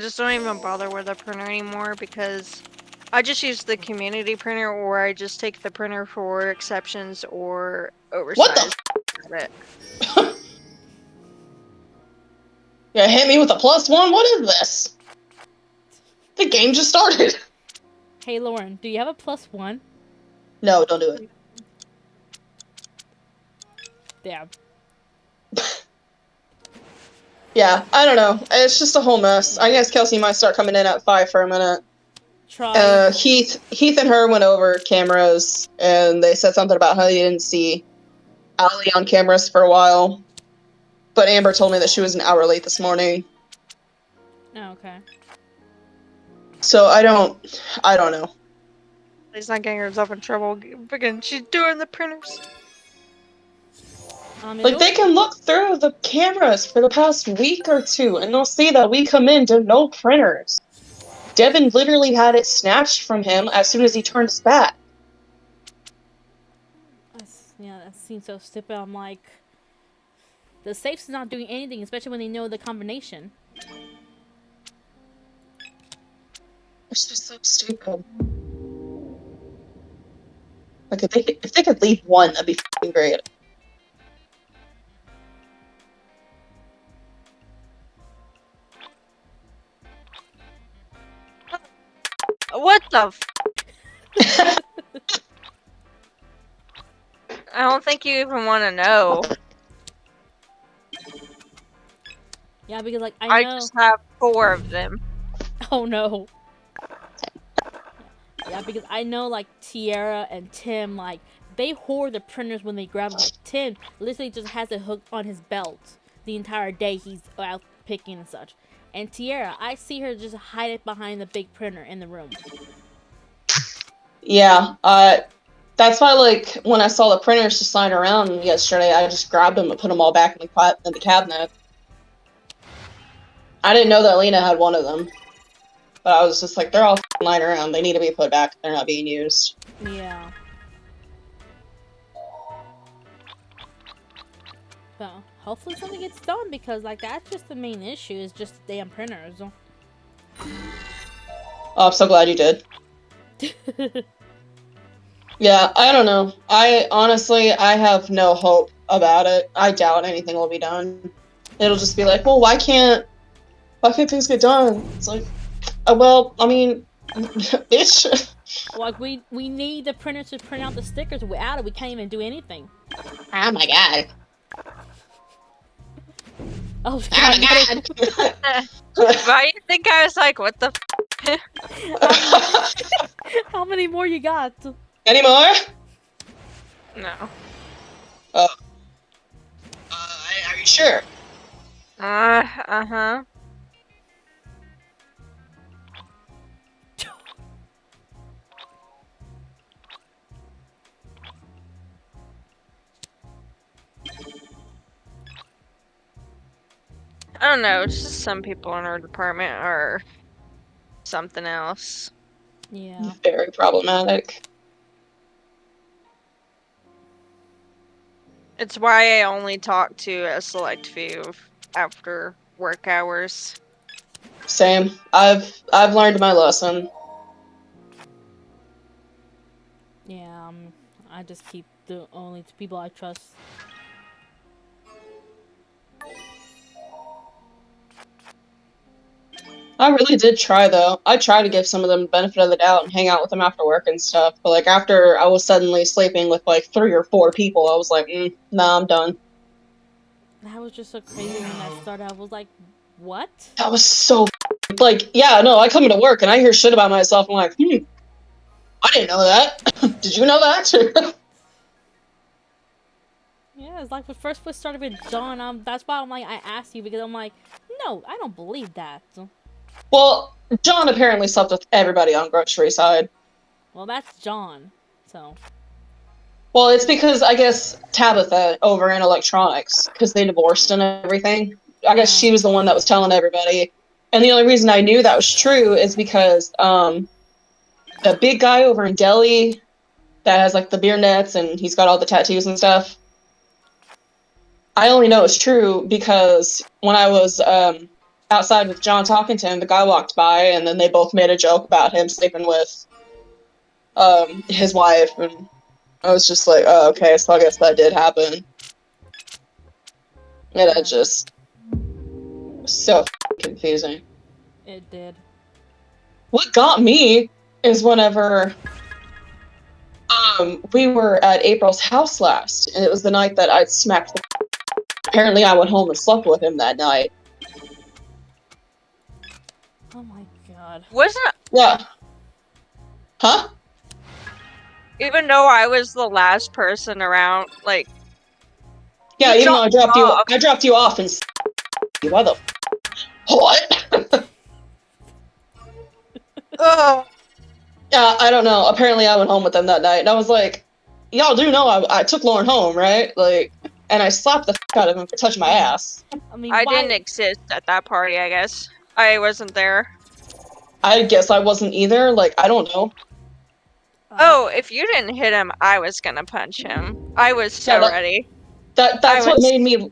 just don't even bother with a printer anymore because I just use the community printer, or I just take the printer for exceptions or oversized. What the? Yeah, hit me with a +1? What is this? The game just started. Hey, Lauren, do you have a +1? No, don't do it. Yeah. Yeah, I don't know. It's just a whole mess. I guess Kelsey might start coming in at 5 for a minute. Try. Heath and her went over cameras, and they said something about how they didn't see Allie on cameras for a while. But Amber told me that she was an hour late this morning. Oh, okay. So I don't know. She's not getting herself in trouble because she's doing the printers. Like, they can look through the cameras for the past week or two, and they'll see that we come in to no printers. Devin literally had it snatched from him as soon as he turned his back. Yeah, that seems so stupid. I'm like, the safe's not doing anything, especially when they know the combination. It's just so stupid. Like, if they could leave one, that'd be f***ing great. What the f? I don't think you even want to know. Yeah, because, like, I know... I just have 4 of them. Oh, no. Yeah, because I know, like, Tiara and Tim, like, they hoard the printers when they grab them. Like, Tim literally just has it hooked on his belt the entire day he's out picking and such. And Tiara, I see her just hide it behind the big printer in the room. Yeah, that's why, like, when I saw the printers just lying around yesterday, I just grabbed them and put them all back in the cabinet. I didn't know that Lena had one of them. But I was just like, they're all lying around. They need to be put back. They're not being used. Yeah. So, hopefully something gets done, because, like, that's just the main issue, is just the damn printers. Oh, I'm so glad you did. Yeah, I don't know. I have no hope about it. I doubt anything will be done. It'll just be like, well, why can't things get done? It's like, well, I mean, bitch. Like, we need the printers to print out the stickers. Without it, we can't even do anything. Oh my god. Oh, oh my god. Why do you think I was like, what the How many more you got? Any more? No. Oh. Are you sure? Uh-huh. I don't know, it's just some people in our department are something else. Yeah. Very problematic. It's why I only talk to a select few after work hours. Same. I've learned my lesson. Yeah, I just keep the only two people I trust. I really did try, though. I tried to give some of them the benefit of the doubt and hang out with them after work and stuff. But, like, after I was suddenly sleeping with, like, 3 or 4 people, I was like, nah, I'm done. That was just so crazy when that started. I was like, what? That was so... Like, yeah, no, I come into work and I hear shit about myself. I'm like, I didn't know that. Did you know that? Yeah, it's like the first foot started with John. That's why I'm like, I asked you, because I'm like, no, I don't believe that. Well, John apparently slept with everybody on grocery side. Well, that's John, so... Well, it's because, I guess, Tabitha over in electronics, because they divorced and everything. I guess she was the one that was telling everybody. And the only reason I knew that was true is because the big guy over in Delhi that has, like, the beer nets and he's got all the tattoos and stuff, I only know it's true because when I was outside with John talking to him, the guy walked by, and then they both made a joke about him sleeping with his wife, and I was just like, oh, okay, so I guess that did happen. And it just was so confusing. It did. What got me is whenever we were at April's house last, and it was the night that I smacked the apparently I went home and slept with him that night. Oh my god. Wasn't Yeah. Huh? even though I was the last person around, like, Yeah, You even though dropped I dropped you off and why the what? ugh. Yeah, I don't know. Apparently I went home with them that night, and I was like, y'all do know I took Lauren home, right? Like, and I slapped the out of him for touching my ass. I mean, I why? didn't exist at that party, I guess. I wasn't there. I guess I wasn't either. Like, I don't know. Oh, if you didn't hit him, I was gonna punch him. I was so Yeah, ready. That's I what was- made me.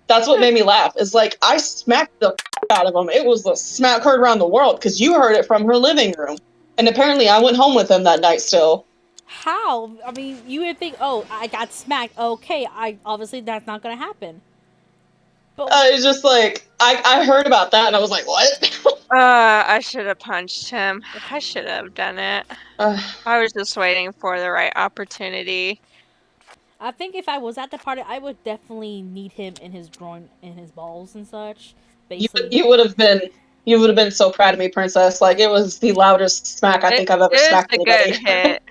That's what made me laugh. Is like I smacked the out of him. It was the smack heard around the world because you heard it from her living room, and apparently I went home with him that night still. How? I mean, you would think, oh, I got smacked. Okay, I obviously that's not gonna happen. But It's just like I heard about that and I was like, what? I should have punched him. I should have done it. uh, I was just waiting for the right opportunity. I think if I was at the party, I would definitely need him in his groin, in his balls and such. Basically, you would have been so proud of me, princess. Like it was the loudest smack I think I've ever It is smacked a anybody. good hit.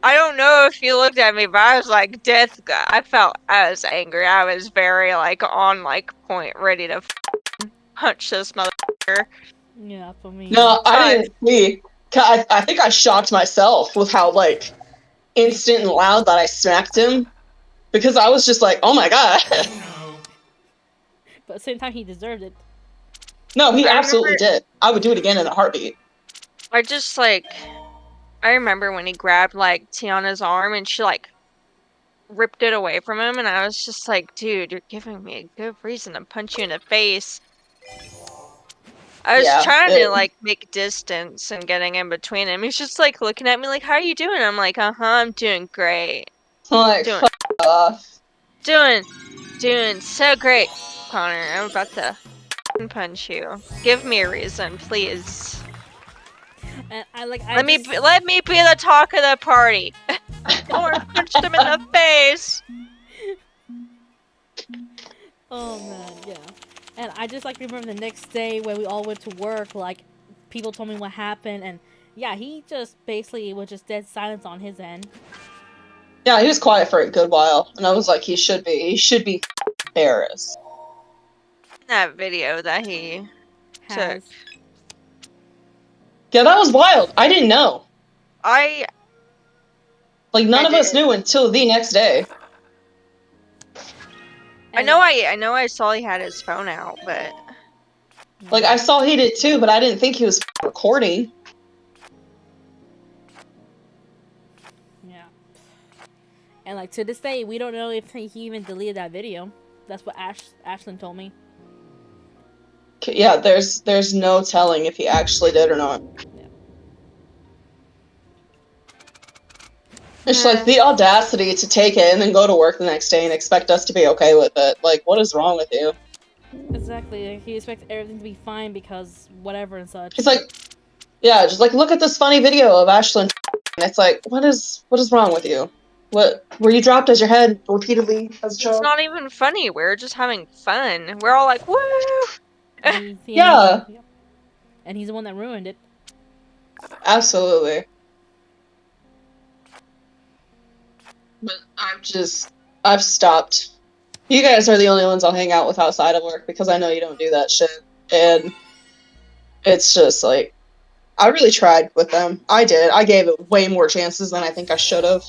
I don't know if you looked at me, but I was like I was angry. I was very like on like point, ready to punch this motherfucker. yeah, for me. No, I Sorry. didn't see. I think I shocked myself with how like instant and loud that I smacked him, because I was just like, oh my god. But at the same time, he deserved it. No, he I absolutely remember- did. I would do it again in a heartbeat. I just like I remember when he grabbed like Tiana's arm and she like ripped it away from him, and I was just like, dude, you're giving me a good reason to punch you in the face. I was Yeah, trying to it- like make distance and getting in between him. He's just like looking at me like, how are you doing? I'm like, I'm doing great. Like, Doing- fuck off. Doing so great, Connor. I'm about to f***ing punch you. Give me a reason, please. And I Let me be the talk of the party. Or punched him in the face. Oh man, yeah. And I just like remember the next day when we all went to work, like people told me what happened, and yeah, he just basically was just dead silence on his end. Yeah, he was quiet for a good while, and I was like, he should be embarrassed. That video that he Has. Yeah, that was wild. I didn't know. I Like none I of us did. knew until the next day. And, know I saw he had his phone out, but Like I saw he did too, but I didn't think he was recording. Yeah. And like to this day, we don't know if he even deleted that video. That's what Ashlyn told me. Yeah, there's no telling if he actually did or not. It's like the audacity to take it and then go to work the next day and expect us to be okay with it. Like, what is wrong with you? Exactly. Like, he expects everything to be fine because whatever and such. It's like, yeah, just like look at this funny video of Ashlyn, and it's like, what is wrong with you? What were you dropped as your head repeatedly as a it's child? not even funny. We're just having fun. We're all like, woo! Yeah. And he's the one that ruined it. Absolutely. But I've stopped. You guys are the only ones I'll hang out with outside of work because I know you don't do that shit. And it's just like, I really tried with them. I did. I gave it way more chances than I think I should have.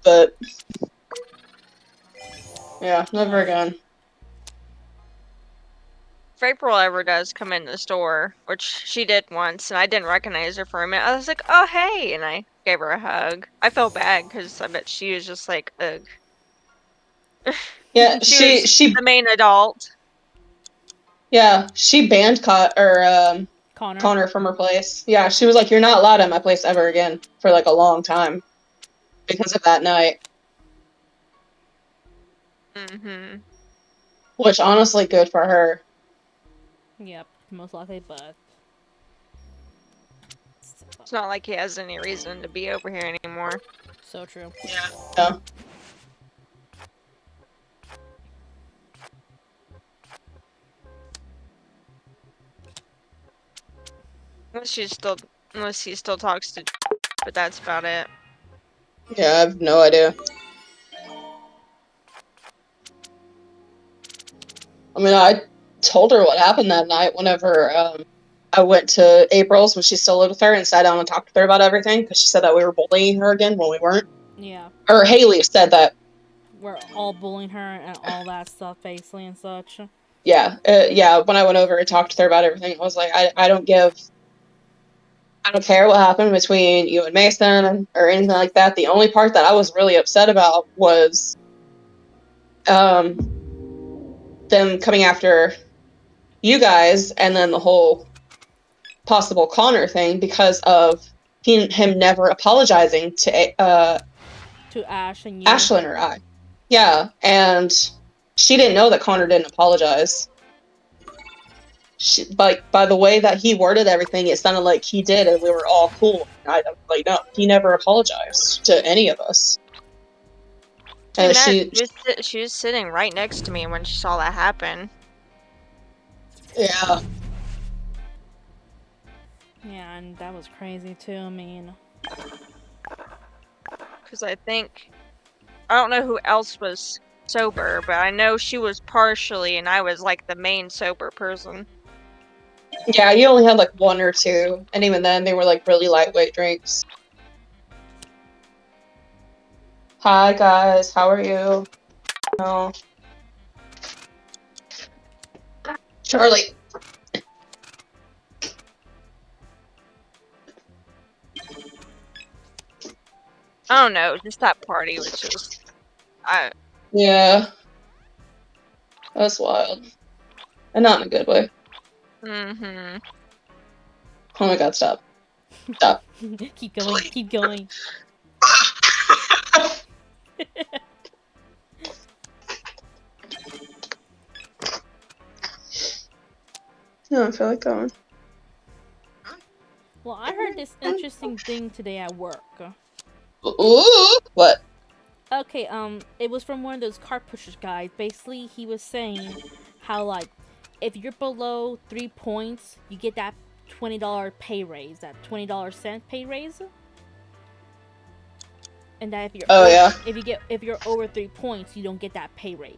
But, yeah, never again. If April ever does come in the store, which she did once, and I didn't recognize her for a minute, I was like, oh, hey, and I gave her a hug. I felt bad because I bet she was just like, ugh. Yeah, She was she the main adult. Yeah, she banned Connor. Connor from her place. Yeah, she was like, "You're not allowed at my place ever again," for like a long time because of that night. Mm-hmm. Which honestly, good for her. Yep, most likely, but It's not like he has any reason to be over here anymore. so true. Yeah. Unless he still talks to, but that's about it. Yeah, I have no idea. I mean, I told her what happened that night whenever I went to April's when she still lived with her and sat down and talked with her about everything because she said that we were bullying her again when we weren't. Yeah, Or Haley said that. we're all bullying her and all that stuff, basically, and such. Yeah, when I went over and talked with her about everything, I was like, I don't care what happened between you and Mason or anything like that. The only part that I was really upset about was them coming after you guys and then the whole possible Connor thing because of him never apologizing to To Ash and you. Ashlyn or I. Yeah, and she didn't know that Connor didn't apologize. By the way that he worded everything, it sounded like he did, and we were all cool. I don't like no, he never apologized to any of us. And She was sitting right next to me when she saw that happen. Yeah. Yeah, and that was crazy too. I mean, Because I don't know who else was sober, but I know she was partially, and I was like the main sober person. Yeah, you only had like one or two, and even then they were like really lightweight drinks. Hi guys, how are you? No. Charlie. I don't know, just that party was just, Yeah. That's wild. And not in a good way. mm-hmm. Oh my god, stop. Stop. keep going, keep going. No, I feel like going. Well, I heard this interesting thing today at work. Ooh! What? Okay, it was from one of those car pushers guys. Basically, he was saying how, like, if you're below 3 points, you get that $20 pay raise, that $20 pay raise. And that if you're over 3 points, you don't get that pay raise.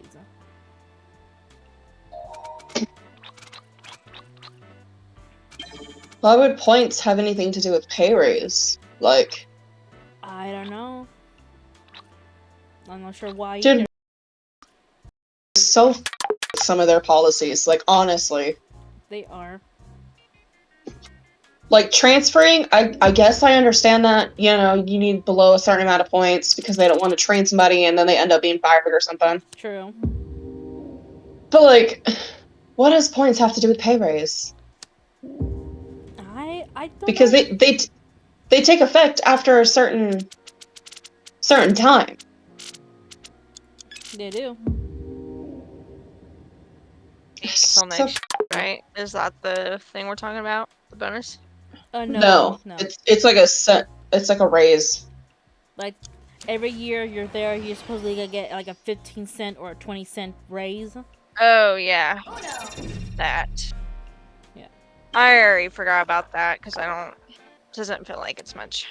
Why would points have anything to do with pay raise? Like, I don't know. I'm not sure why dude, either. so some of their policies, like, honestly. They are. Like, transferring, I guess I understand that, you know, you need below a certain amount of points because they don't want to train somebody and then they end up being fired or something. True. But, like, what does points have to do with pay raise? I don't Because know. they take effect after a certain time. They do. Till next, right? Is that the thing we're talking about? The bonus? No. It's like a raise. Like, every year you're there, you're supposedly gonna get like a 15-cent or a 20-cent raise. Oh, yeah. That. Yeah. I already forgot about that because doesn't feel like it's much.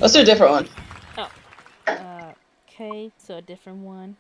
Let's do a different one. Okay, so a different one.